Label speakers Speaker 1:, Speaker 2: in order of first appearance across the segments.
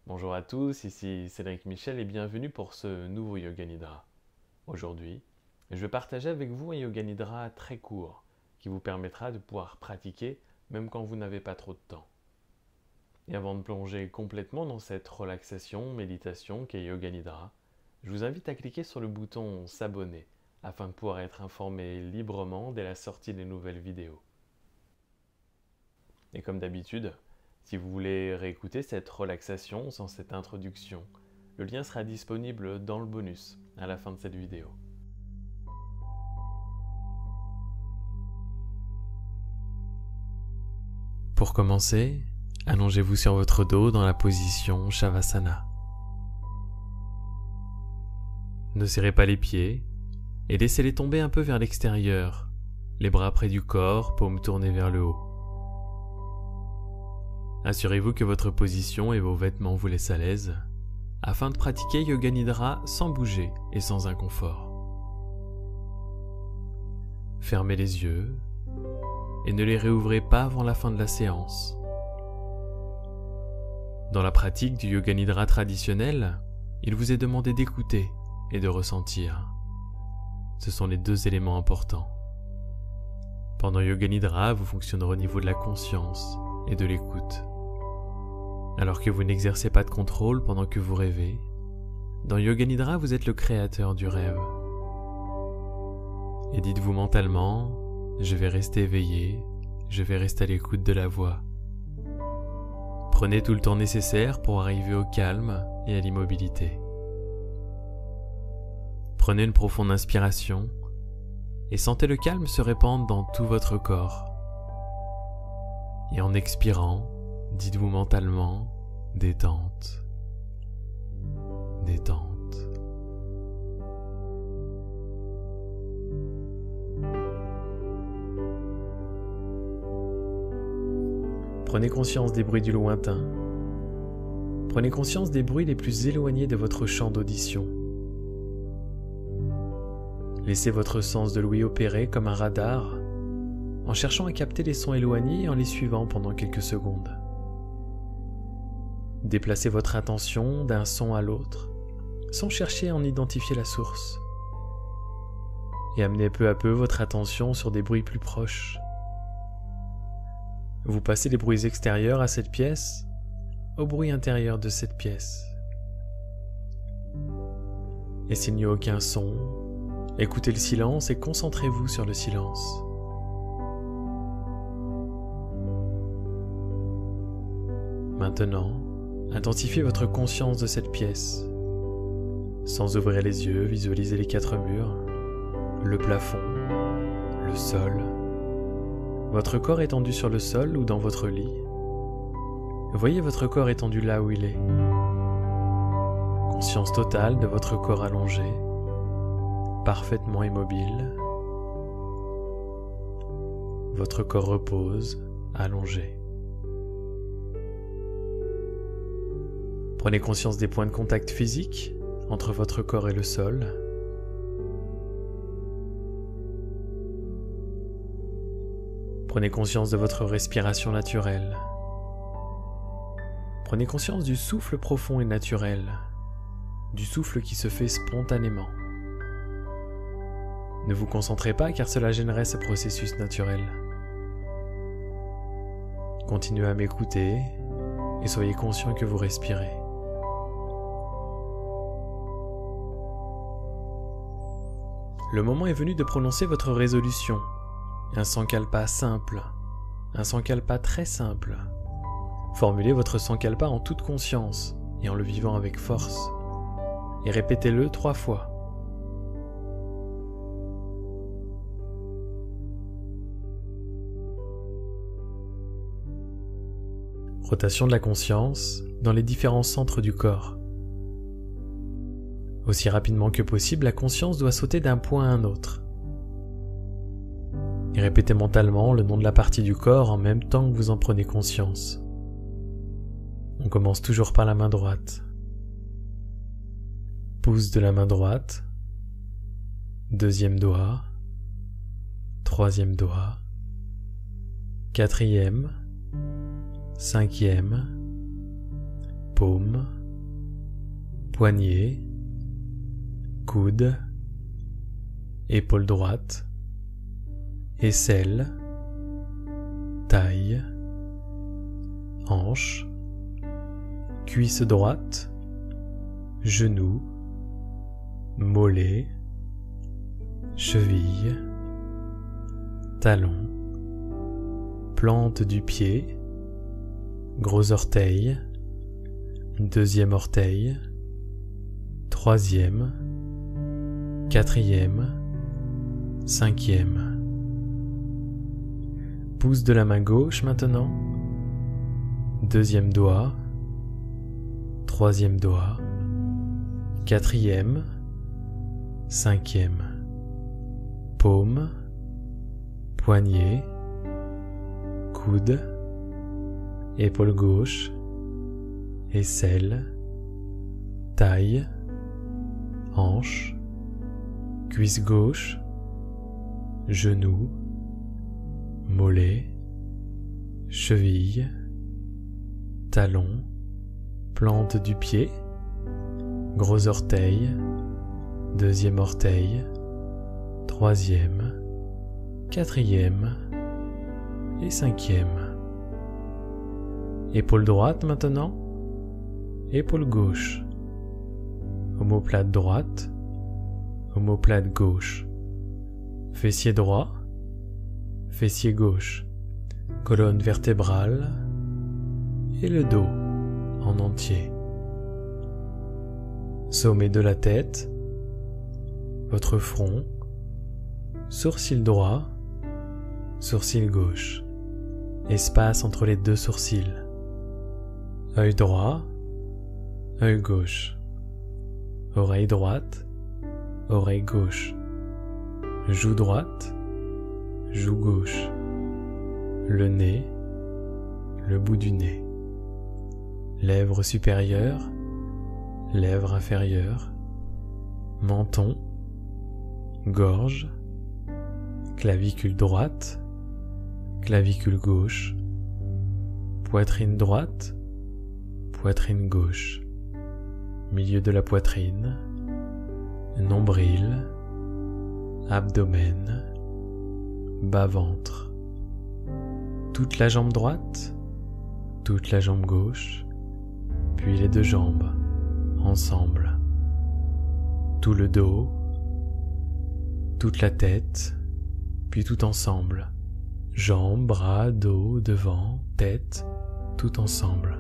Speaker 1: Bonjour à tous, ici Cédric Michel et bienvenue pour ce nouveau Yoga Nidra. Aujourd'hui, je vais partager avec vous un Yoga Nidra très court qui vous permettra de pouvoir pratiquer même quand vous n'avez pas trop de temps. Et avant de plonger complètement dans cette relaxation, méditation qu'est Yoga Nidra, je vous invite à cliquer sur le bouton s'abonner afin de pouvoir être informé librement dès la sortie des nouvelles vidéos. Et comme d'habitude, si vous voulez réécouter cette relaxation sans cette introduction, le lien sera disponible dans le bonus à la fin de cette vidéo. Pour commencer, allongez-vous sur votre dos dans la position Shavasana. Ne serrez pas les pieds et laissez-les tomber un peu vers l'extérieur, les bras près du corps, paumes tournées vers le haut. Assurez-vous que votre position et vos vêtements vous laissent à l'aise, afin de pratiquer Yoga Nidra sans bouger et sans inconfort. Fermez les yeux et ne les réouvrez pas avant la fin de la séance. Dans la pratique du Yoga Nidra traditionnel, il vous est demandé d'écouter et de ressentir. Ce sont les deux éléments importants. Pendant Yoga Nidra, vous fonctionnerez au niveau de la conscience et de l'écoute. Alors que vous n'exercez pas de contrôle pendant que vous rêvez, dans Yoga Nidra, vous êtes le créateur du rêve. Et dites-vous mentalement, je vais rester éveillé, je vais rester à l'écoute de la voix. Prenez tout le temps nécessaire pour arriver au calme et à l'immobilité. Prenez une profonde inspiration et sentez le calme se répandre dans tout votre corps. Et en expirant, dites-vous mentalement, détente, détente. Prenez conscience des bruits du lointain. Prenez conscience des bruits les plus éloignés de votre champ d'audition. Laissez votre sens de l'ouïe opérer comme un radar, en cherchant à capter les sons éloignés et en les suivant pendant quelques secondes. Déplacez votre attention d'un son à l'autre, sans chercher à en identifier la source. Et amenez peu à peu votre attention sur des bruits plus proches. Vous passez les bruits extérieurs à cette pièce au bruit intérieur de cette pièce. Et s'il n'y a aucun son, écoutez le silence et concentrez-vous sur le silence. Maintenant, intensifiez votre conscience de cette pièce. Sans ouvrir les yeux, visualisez les quatre murs, le plafond, le sol, votre corps étendu sur le sol ou dans votre lit. Voyez votre corps étendu là où il est. Conscience totale de votre corps allongé, parfaitement immobile. Votre corps repose, allongé. Prenez conscience des points de contact physiques entre votre corps et le sol. Prenez conscience de votre respiration naturelle. Prenez conscience du souffle profond et naturel, du souffle qui se fait spontanément. Ne vous concentrez pas car cela gênerait ce processus naturel. Continuez à m'écouter et soyez conscient que vous respirez. Le moment est venu de prononcer votre résolution, un sankalpa simple, un sankalpa très simple. Formulez votre sankalpa en toute conscience et en le vivant avec force, et répétez-le 3 fois. Rotation de la conscience dans les différents centres du corps. Aussi rapidement que possible, la conscience doit sauter d'un point à un autre. Et répétez mentalement le nom de la partie du corps en même temps que vous en prenez conscience. On commence toujours par la main droite. Pouce de la main droite, deuxième doigt, troisième doigt, quatrième, cinquième, paume,
Speaker 2: poignet, coude, épaule droite, aisselle, taille, hanche, cuisse droite, genou, mollet, cheville, talon, plante du pied, gros orteil, deuxième orteil, troisième, quatrième, cinquième. Pouce de la main gauche maintenant, deuxième doigt, troisième doigt, quatrième, cinquième. Paume, poignet, coude, épaule gauche, aisselle, taille, hanche, cuisse gauche, genou, mollet, cheville, talon, plante du pied, gros orteil, deuxième orteil, troisième, quatrième et cinquième. Épaule droite maintenant, épaule gauche, omoplate droite, omoplate gauche, fessier droit, fessier gauche, colonne vertébrale et le dos en entier. Sommet de la tête, votre front, sourcil droit, sourcil gauche, espace entre les deux sourcils, œil droit, œil gauche, oreille droite, oreille gauche, joue droite, joue gauche, le nez, le bout du nez, lèvre supérieure, lèvre inférieure, menton, gorge, clavicule droite, clavicule gauche, poitrine droite, poitrine gauche, milieu de la poitrine, nombril, abdomen, bas-ventre, toute la jambe droite, toute la jambe gauche, puis les deux jambes ensemble, tout le dos, toute la tête, puis tout ensemble, jambes, bras, dos, devant, tête, tout ensemble,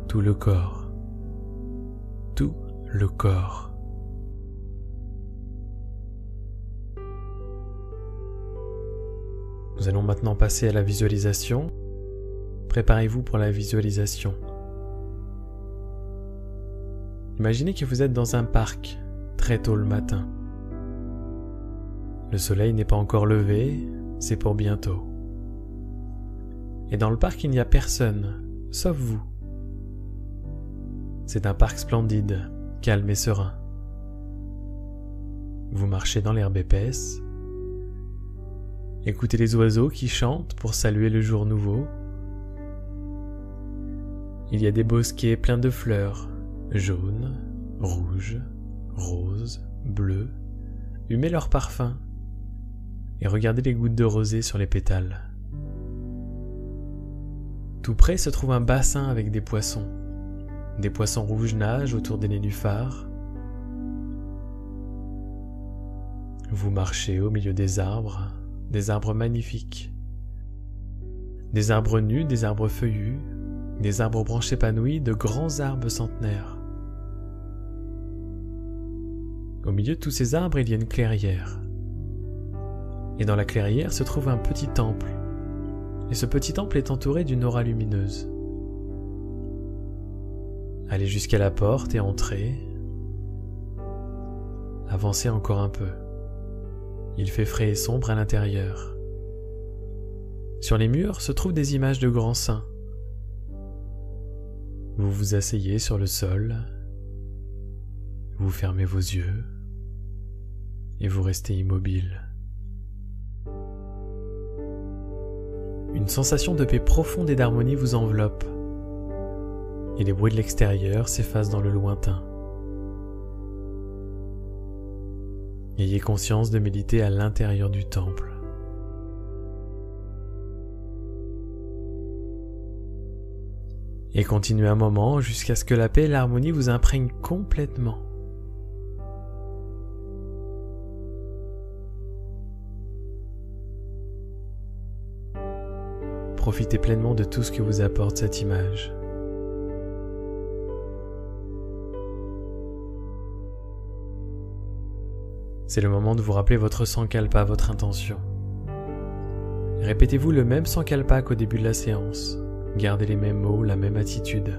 Speaker 2: tout le corps, tout le corps. Nous allons maintenant passer à la visualisation. Préparez-vous pour la visualisation. Imaginez que vous êtes dans un parc très tôt le matin. Le soleil n'est pas encore levé, c'est pour bientôt. Et dans le parc, il n'y a personne, sauf vous. C'est un parc splendide, calme et serein. Vous marchez dans l'herbe épaisse. Écoutez les oiseaux qui chantent pour saluer le jour nouveau. Il y a des bosquets pleins de fleurs, jaunes, rouges, roses, bleues. Humez leur parfum et regardez les gouttes de rosée sur les pétales. Tout près se trouve un bassin avec des poissons. Des poissons rouges nagent autour des nénuphars. Vous marchez au milieu des arbres magnifiques. Des arbres nus, des arbres feuillus, des arbres branches épanouies, de grands arbres centenaires. Au milieu de tous ces arbres, il y a une clairière. Et dans la clairière se trouve un petit temple. Et ce petit temple est entouré d'une aura lumineuse. Allez jusqu'à la porte et entrez. Avancez encore un peu. Il fait frais et sombre à l'intérieur. Sur les murs se trouvent des images de grands saints. Vous vous asseyez sur le sol, vous fermez vos yeux et vous restez immobile. Une sensation de paix profonde et d'harmonie vous enveloppe et les bruits de l'extérieur s'effacent dans le lointain. Ayez conscience de méditer à l'intérieur du temple. Et continuez un moment jusqu'à ce que la paix et l'harmonie vous imprègnent complètement. Profitez pleinement de tout ce que vous apporte cette image. C'est le moment de vous rappeler votre sankalpa, votre intention. Répétez-vous le même sankalpa qu'au début de la séance. Gardez les mêmes mots, la même attitude.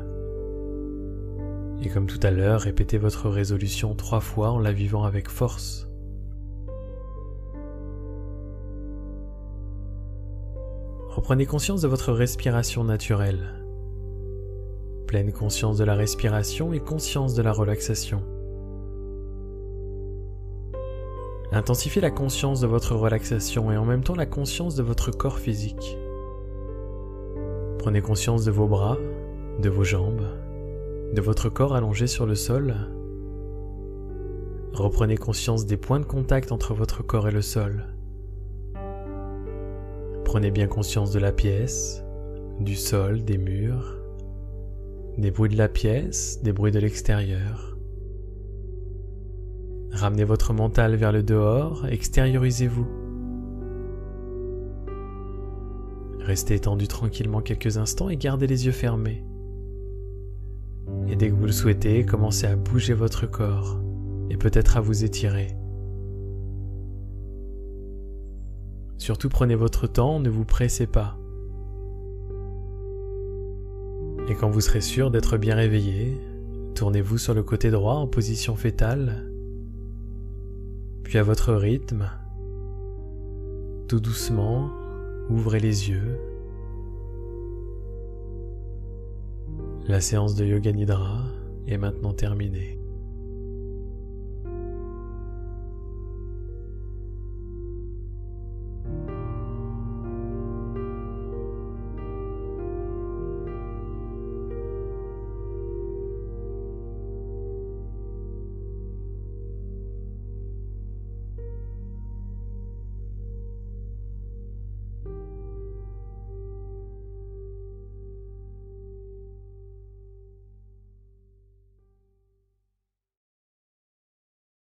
Speaker 2: Et comme tout à l'heure, répétez votre résolution 3 fois en la vivant avec force. Reprenez conscience de votre respiration naturelle. Pleine conscience de la respiration et conscience de la relaxation. Intensifiez la conscience de votre relaxation et en même temps la conscience de votre corps physique. Prenez conscience de vos bras, de vos jambes, de votre corps allongé sur le sol. Reprenez conscience des points de contact entre votre corps et le sol. Prenez bien conscience de la pièce, du sol, des murs, des bruits de la pièce, des bruits de l'extérieur. Ramenez votre mental vers le dehors, extériorisez-vous. Restez étendu tranquillement quelques instants et gardez les yeux fermés. Et dès que vous le souhaitez, commencez à bouger votre corps et peut-être à vous étirer. Surtout prenez votre temps, ne vous pressez pas. Et quand vous serez sûr d'être bien réveillé, tournez-vous sur le côté droit en position fétale, puis à votre rythme, tout doucement, ouvrez les yeux. La séance de Yoga Nidra est maintenant terminée.